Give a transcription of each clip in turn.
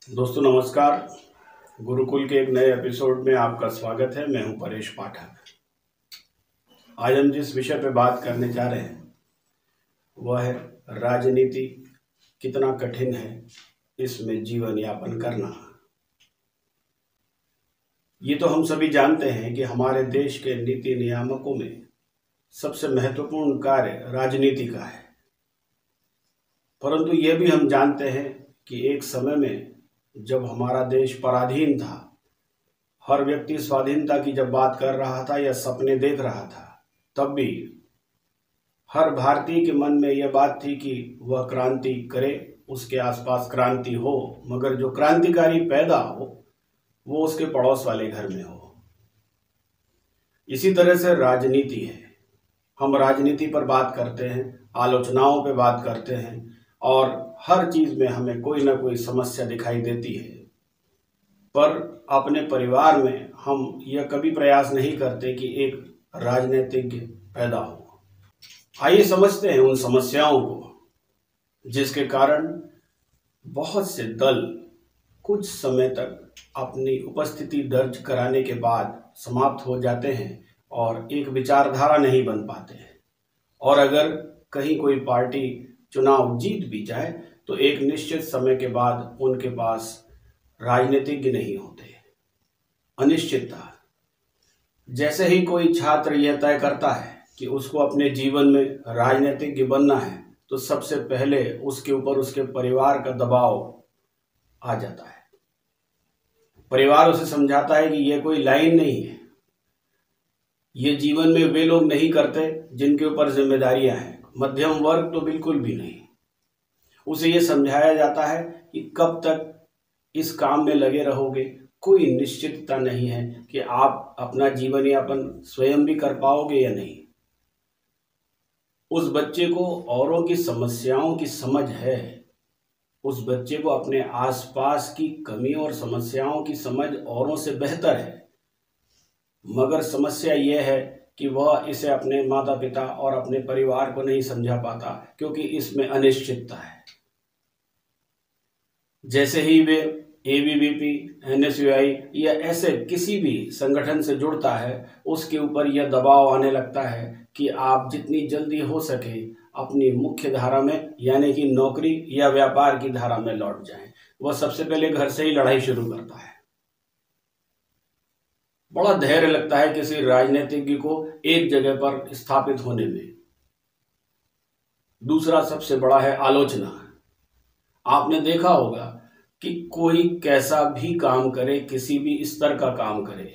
दोस्तों नमस्कार। गुरुकुल के एक नए एपिसोड में आपका स्वागत है। मैं हूं परेश पाठक। आज हम जिस विषय पर बात करने जा रहे हैं वह है राजनीति कितना कठिन है इसमें जीवन यापन करना। ये तो हम सभी जानते हैं कि हमारे देश के नीति नियामकों में सबसे महत्वपूर्ण कार्य राजनीति का है, परंतु यह भी हम जानते हैं कि एक समय में जब हमारा देश पराधीन था, हर व्यक्ति स्वाधीनता की जब बात कर रहा था या सपने देख रहा था, तब भी हर भारतीय के मन में यह बात थी कि वह क्रांति करे, उसके आसपास क्रांति हो, मगर जो क्रांतिकारी पैदा हो वो उसके पड़ोस वाले घर में हो। इसी तरह से राजनीति है। हम राजनीति पर बात करते हैं, आलोचनाओं पर बात करते हैं और हर चीज में हमें कोई ना कोई समस्या दिखाई देती है, पर अपने परिवार में हम यह कभी प्रयास नहीं करते कि एक राजनीतिज्ञ पैदा हो। आइए समझते हैं उन समस्याओं को जिसके कारण बहुत से दल कुछ समय तक अपनी उपस्थिति दर्ज कराने के बाद समाप्त हो जाते हैं और एक विचारधारा नहीं बन पाते हैं। और अगर कहीं कोई पार्टी चुनाव जीत भी जाए तो एक निश्चित समय के बाद उनके पास राजनीतिज्ञ नहीं होते। अनिश्चितता। जैसे ही कोई छात्र यह तय करता है कि उसको अपने जीवन में राजनीतिज्ञ बनना है तो सबसे पहले उसके ऊपर उसके परिवार का दबाव आ जाता है। परिवार उसे समझाता है कि यह कोई लाइन नहीं है, ये जीवन में वे लोग नहीं करते जिनके ऊपर जिम्मेदारियां हैं। मध्यम वर्ग तो बिल्कुल भी नहीं। उसे ये समझाया जाता है कि कब तक इस काम में लगे रहोगे, कोई निश्चितता नहीं है कि आप अपना जीवन यापन स्वयं भी कर पाओगे या नहीं। उस बच्चे को औरों की समस्याओं की समझ है, उस बच्चे को अपने आसपास की कमी और समस्याओं की समझ औरों से बेहतर है, मगर समस्या यह है कि वह इसे अपने माता पिता और अपने परिवार को नहीं समझा पाता क्योंकि इसमें अनिश्चितता है। जैसे ही वे एबीवीपी, एनएसयूआई या ऐसे किसी भी संगठन से जुड़ता है, उसके ऊपर यह दबाव आने लगता है कि आप जितनी जल्दी हो सके अपनी मुख्य धारा में यानी कि नौकरी या व्यापार की धारा में लौट जाएं। वह सबसे पहले घर से ही लड़ाई शुरू करता है। बड़ा धैर्य लगता है किसी राजनीतिज्ञ को एक जगह पर स्थापित होने में। दूसरा सबसे बड़ा है आलोचना। आपने देखा होगा कि कोई कैसा भी काम करे, किसी भी स्तर का काम करे,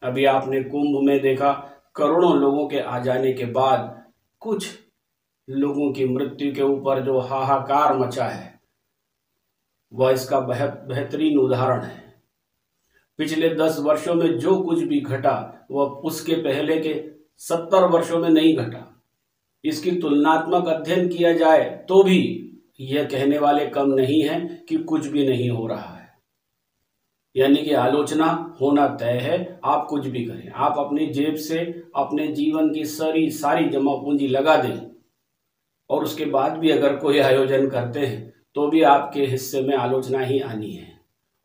अभी आपने कुंभ में देखा करोड़ों लोगों के आ जाने के बाद कुछ लोगों की मृत्यु के ऊपर जो हाहाकार मचा है वह इसका बेहतरीन उदाहरण है। पिछले 10 वर्षों में जो कुछ भी घटा वह उसके पहले के 70 वर्षों में नहीं घटा। इसकी तुलनात्मक अध्ययन किया जाए तो भी यह कहने वाले कम नहीं है कि कुछ भी नहीं हो रहा है। यानी कि आलोचना होना तय है। आप कुछ भी करें, आप अपनी जेब से अपने जीवन की सारी जमा पूंजी लगा दें और उसके बाद भी अगर कोई आयोजन करते हैं तो भी आपके हिस्से में आलोचना ही आनी है।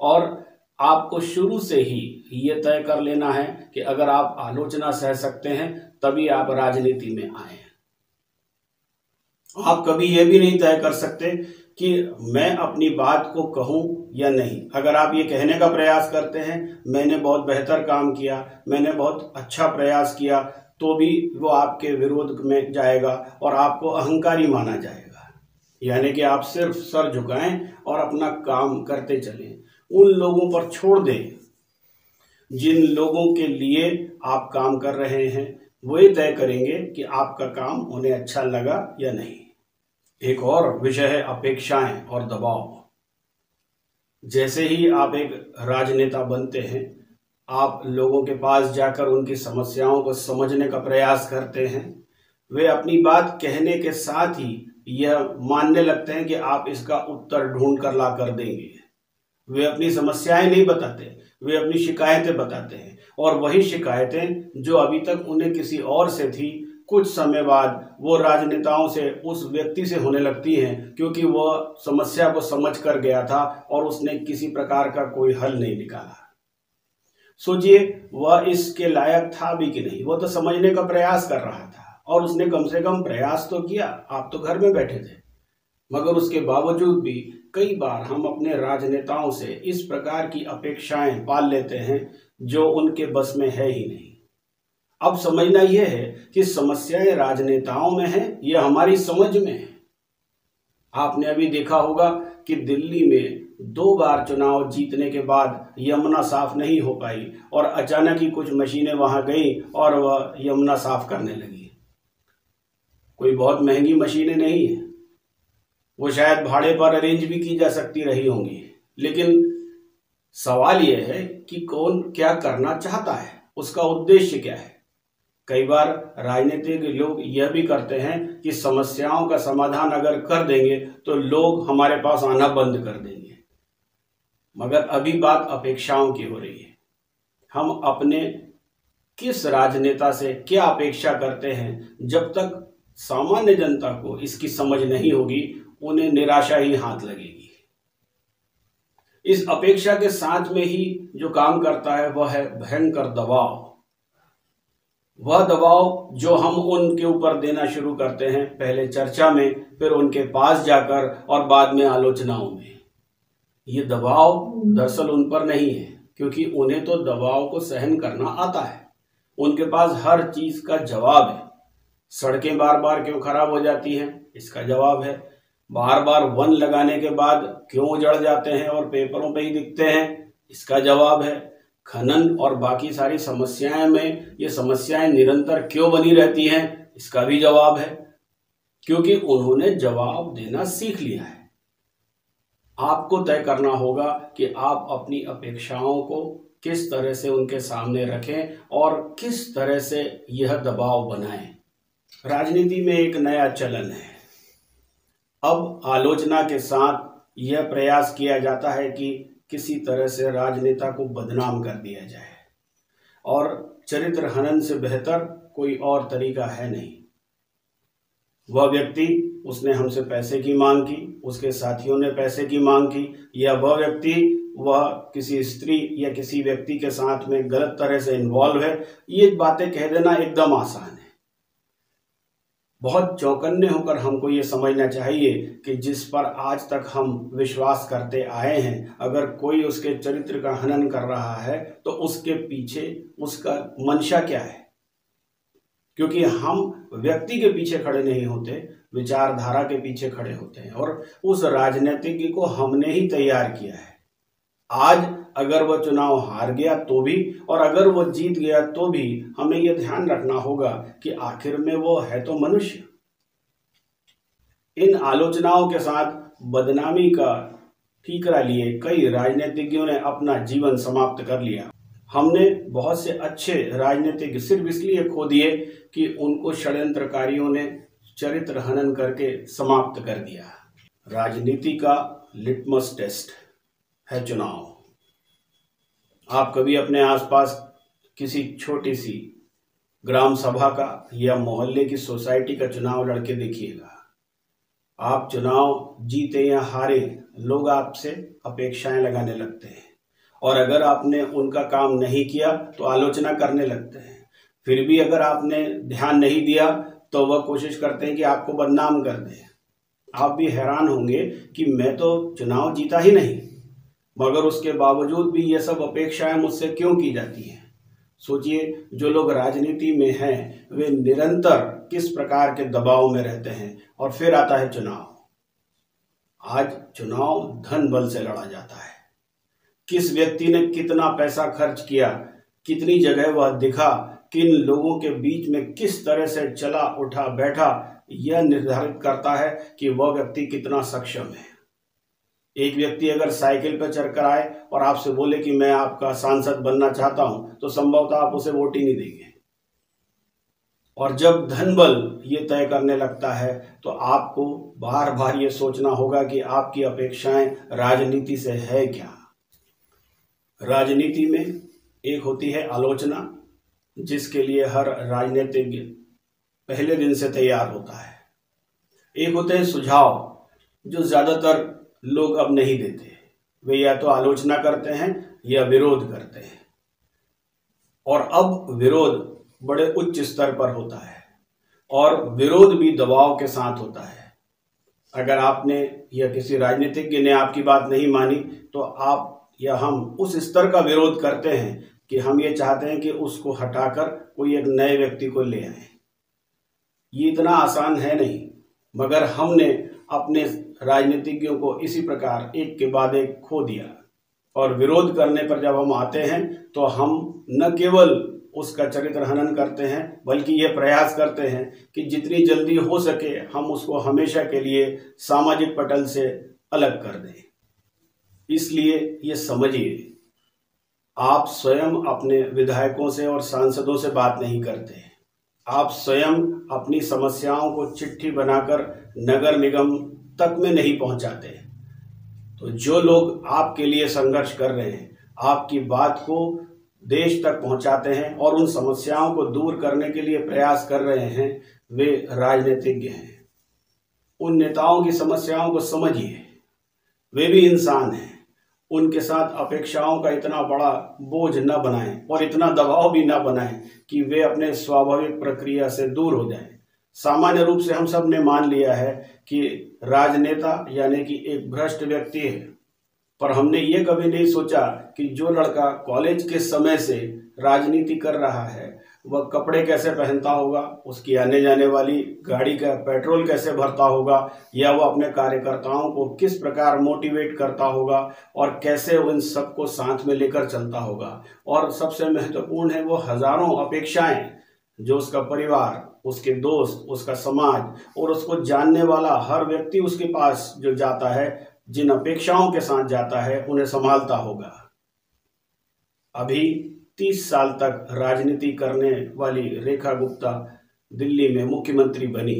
और आपको शुरू से ही ये तय कर लेना है कि अगर आप आलोचना सह सकते हैं तभी आप राजनीति में आए। आप कभी यह भी नहीं तय कर सकते कि मैं अपनी बात को कहूं या नहीं। अगर आप ये कहने का प्रयास करते हैं मैंने बहुत बेहतर काम किया, मैंने बहुत अच्छा प्रयास किया, तो भी वो आपके विरोध में जाएगा और आपको अहंकारी माना जाएगा। यानी कि आप सिर्फ सर झुकाएं और अपना काम करते चलें। उन लोगों पर छोड़ दें जिन लोगों के लिए आप काम कर रहे हैं, वही तय करेंगे कि आपका काम उन्हें अच्छा लगा या नहीं। एक और विषय है अपेक्षाएं और दबाव। जैसे ही आप एक राजनेता बनते हैं, आप लोगों के पास जाकर उनकी समस्याओं को समझने का प्रयास करते हैं। वे अपनी बात कहने के साथ ही यह मानने लगते हैं कि आप इसका उत्तर ढूंढ कर ला कर देंगे। वे अपनी समस्याएं नहीं बताते, वे अपनी शिकायतें बताते हैं, और वही शिकायतें जो अभी तक उन्हें किसी और से थी कुछ समय बाद वो राजनेताओं से उस व्यक्ति से होने लगती हैं, क्योंकि वह समस्या को समझ कर गया था और उसने किसी प्रकार का कोई हल नहीं निकाला। सोचिए, वह इसके लायक था भी कि नहीं। वो तो समझने का प्रयास कर रहा था और उसने कम से कम प्रयास तो किया। आप तो घर में बैठे थे। मगर उसके बावजूद भी कई बार हम अपने राजनेताओं से इस प्रकार की अपेक्षाएं पाल लेते हैं जो उनके बस में है ही नहीं। अब समझना यह है कि समस्याएं राजनेताओं में है या हमारी समझ में है। आपने अभी देखा होगा कि दिल्ली में 2 बार चुनाव जीतने के बाद यमुना साफ नहीं हो पाई और अचानक ही कुछ मशीनें वहां गई और वह यमुना साफ करने लगी। कोई बहुत महंगी मशीनें नहीं है, वो शायद भाड़े पर अरेंज भी की जा सकती रही होंगी। लेकिन सवाल यह है कि कौन क्या करना चाहता है, उसका उद्देश्य क्या है। कई बार राजनीतिक लोग यह भी करते हैं कि समस्याओं का समाधान अगर कर देंगे तो लोग हमारे पास आना बंद कर देंगे। मगर अभी बात अपेक्षाओं की हो रही है। हम अपने किस राजनेता से क्या अपेक्षा करते हैं, जब तक सामान्य जनता को इसकी समझ नहीं होगी उन्हें निराशा ही हाथ लगेगी। इस अपेक्षा के साथ में ही जो काम करता है वह है भयंकर दबाव। वह दबाव जो हम उनके ऊपर देना शुरू करते हैं, पहले चर्चा में, फिर उनके पास जाकर और बाद में आलोचनाओं में। ये दबाव दरअसल उन पर नहीं है, क्योंकि उन्हें तो दबाव को सहन करना आता है। उनके पास हर चीज का जवाब है। सड़कें बार बार क्यों खराब हो जाती हैं, इसका जवाब है। बार बार वन लगाने के बाद क्यों उजड़ जाते हैं और पेपरों पे ही दिखते हैं, इसका जवाब है। खनन और बाकी सारी समस्याएं में ये समस्याएं निरंतर क्यों बनी रहती हैं, इसका भी जवाब है। क्योंकि उन्होंने जवाब देना सीख लिया है। आपको तय करना होगा कि आप अपनी अपेक्षाओं को किस तरह से उनके सामने रखें और किस तरह से यह दबाव बनाएं। राजनीति में एक नया चलन है। अब आलोचना के साथ यह प्रयास किया जाता है कि किसी तरह से राजनेता को बदनाम कर दिया जाए, और चरित्र हनन से बेहतर कोई और तरीका है नहीं। वह व्यक्ति, उसने हमसे पैसे की मांग की, उसके साथियों ने पैसे की मांग की, या वह व्यक्ति वह किसी स्त्री या किसी व्यक्ति के साथ में गलत तरह से इन्वॉल्व है, ये बातें कह देना एकदम आसान है। बहुत चौकन्ने होकर हमको ये समझना चाहिए कि जिस पर आज तक हम विश्वास करते आए हैं, अगर कोई उसके चरित्र का हनन कर रहा है तो उसके पीछे उसका मंशा क्या है। क्योंकि हम व्यक्ति के पीछे खड़े नहीं होते, विचारधारा के पीछे खड़े होते हैं, और उस राजनीतिज्ञ को हमने ही तैयार किया है। आज अगर वह चुनाव हार गया तो भी, और अगर वह जीत गया तो भी, हमें यह ध्यान रखना होगा कि आखिर में वो है तो मनुष्य। इन आलोचनाओं के साथ बदनामी का ठीकरा लिए कई राजनीतिज्ञों ने अपना जीवन समाप्त कर लिया। हमने बहुत से अच्छे राजनीतिज्ञ सिर्फ इसलिए खो दिए कि उनको षड्यंत्रकारियों ने चरित्र हनन करके समाप्त कर दिया। राजनीति का लिटमस टेस्ट है चुनाव। आप कभी अपने आसपास किसी छोटी सी ग्राम सभा का या मोहल्ले की सोसाइटी का चुनाव लड़के देखिएगा। आप चुनाव जीते या हारे, लोग आपसे अपेक्षाएं लगाने लगते हैं, और अगर आपने उनका काम नहीं किया तो आलोचना करने लगते हैं। फिर भी अगर आपने ध्यान नहीं दिया तो वह कोशिश करते हैं कि आपको बदनाम कर दें। आप भी हैरान होंगे कि मैं तो चुनाव जीता ही नहीं, मगर उसके बावजूद भी ये सब अपेक्षाएं मुझसे क्यों की जाती हैं। सोचिए, जो लोग राजनीति में हैं वे निरंतर किस प्रकार के दबाव में रहते हैं। और फिर आता है चुनाव। आज चुनाव धन बल से लड़ा जाता है। किस व्यक्ति ने कितना पैसा खर्च किया, कितनी जगह वह दिखा, किन लोगों के बीच में किस तरह से चला उठा बैठा, यह निर्धारित करता है कि वह व्यक्ति कितना सक्षम है। एक व्यक्ति अगर साइकिल पर चढ़कर आए और आपसे बोले कि मैं आपका सांसद बनना चाहता हूं, तो संभवतः आप उसे वोट ही नहीं देंगे। और जब धन बल ये तय करने लगता है तो आपको बार बार ये सोचना होगा कि आपकी अपेक्षाएं राजनीति से है क्या। राजनीति में एक होती है आलोचना, जिसके लिए हर राजनीतिज्ञ पहले दिन से तैयार होता है। एक होते हैं सुझाव, जो ज्यादातर लोग अब नहीं देते। वे या तो आलोचना करते हैं या विरोध करते हैं, और अब विरोध बड़े उच्च स्तर पर होता है, और विरोध भी दबाव के साथ होता है। अगर आपने या किसी राजनीतिज्ञ ने आपकी बात नहीं मानी तो आप या हम उस स्तर का विरोध करते हैं कि हम ये चाहते हैं कि उसको हटाकर कोई एक नए व्यक्ति को ले आए। ये इतना आसान है नहीं, मगर हमने अपने राजनीतिज्ञों को इसी प्रकार एक के बाद एक खो दिया। और विरोध करने पर जब हम आते हैं तो हम न केवल उसका चरित्र हनन करते हैं, बल्कि ये प्रयास करते हैं कि जितनी जल्दी हो सके हम उसको हमेशा के लिए सामाजिक पटल से अलग कर दें। इसलिए ये समझिए, आप स्वयं अपने विधायकों से और सांसदों से बात नहीं करते, आप स्वयं अपनी समस्याओं को चिट्ठी बनाकर नगर निगम तक में नहीं पहुंचाते। तो जो लोग आपके लिए संघर्ष कर रहे हैं, आपकी बात को देश तक पहुंचाते हैं और उन समस्याओं को दूर करने के लिए प्रयास कर रहे हैं, वे राजनीतिज्ञ हैं। उन नेताओं की समस्याओं को समझिए, वे भी इंसान हैं। उनके साथ अपेक्षाओं का इतना बड़ा बोझ न बनाएं और इतना दबाव भी न बनाएं कि वे अपने स्वाभाविक प्रक्रिया से दूर हो जाएं। सामान्य रूप से हम सब ने मान लिया है कि राजनेता यानी कि एक भ्रष्ट व्यक्ति है, पर हमने ये कभी नहीं सोचा कि जो लड़का कॉलेज के समय से राजनीति कर रहा है वह कपड़े कैसे पहनता होगा, उसकी आने जाने वाली गाड़ी का पेट्रोल कैसे भरता होगा, या वह अपने कार्यकर्ताओं को किस प्रकार मोटिवेट करता होगा और कैसे उन सबको साथ में लेकर चलता होगा। और सबसे महत्वपूर्ण है वो हजारों अपेक्षाएं जो उसका परिवार, उसके दोस्त, उसका समाज और उसको जानने वाला हर व्यक्ति उसके पास जो जाता है, जिन अपेक्षाओं के साथ जाता है, उन्हें संभालता होगा। अभी 30 साल तक राजनीति करने वाली रेखा गुप्ता दिल्ली में मुख्यमंत्री बनी।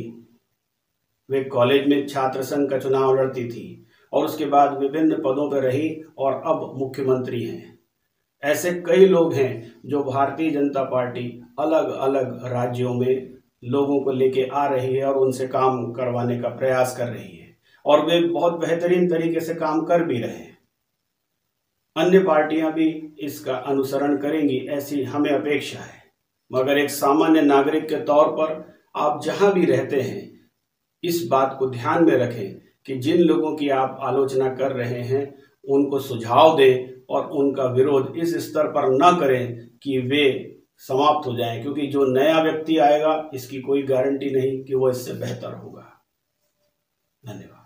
वे कॉलेज में छात्र संघ का चुनाव लड़ती थी और उसके बाद विभिन्न पदों पर रही और अब मुख्यमंत्री हैं। ऐसे कई लोग हैं जो भारतीय जनता पार्टी अलग अलग राज्यों में लोगों को लेके आ रही है और उनसे काम करवाने का प्रयास कर रही है, और वे बहुत बेहतरीन तरीके से काम कर भी रहे हैं। अन्य पार्टियां भी इसका अनुसरण करेंगी, ऐसी हमें अपेक्षा है। मगर एक सामान्य नागरिक के तौर पर आप जहां भी रहते हैं, इस बात को ध्यान में रखें कि जिन लोगों की आप आलोचना कर रहे हैं उनको सुझाव दें और उनका विरोध इस स्तर पर न करें कि वे समाप्त हो जाएं, क्योंकि जो नया व्यक्ति आएगा इसकी कोई गारंटी नहीं कि वो इससे बेहतर होगा। धन्यवाद।